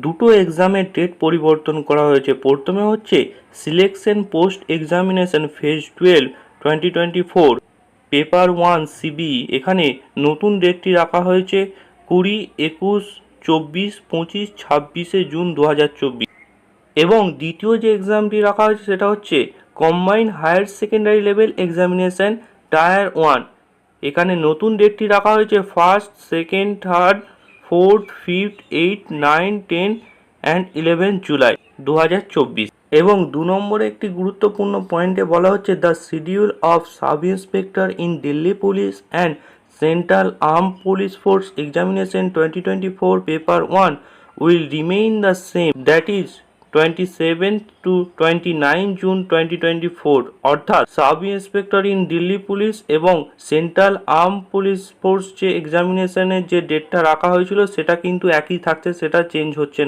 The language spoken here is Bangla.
দুটো এক্সামের ডেট পরিবর্তন করা হয়েছে। প্রথমে হচ্ছে selection post examination phase 12 2024 paper 1 CBE, এখানে নতুন ডেটটি রাখা হয়েছে 20, 21, 24, 25, 26শে জুন 2024। এবং দ্বিতীয় যে এক্সামটি রাখা হয়েছে সেটা হচ্ছে combined higher secondary level examination tier 1, এখানে নতুন ডেটটি রাখা হয়েছে 1st, 2nd, 3rd, 4th, 5th, 8th, 9th, 10th and 11th July 2024। এবং 2 নম্বরে একটি গুরুত্বপূর্ণ পয়েন্টে বলা হচ্ছে the schedule of sub inspector in Delhi police and central arm police force examination 2024 paper 1 will remain the same, that is 27 to 29 June 2024। অর্থাৎ sub inspector in Delhi police এবং সেন্ট্রাল আর্ম পুলিশ ফোর্স যে এক্সামিনেশনের যে ডেটটা রাখা হয়েছিল সেটা কিন্তু একই থাকছে, সেটা চেঞ্জ হচ্ছে না।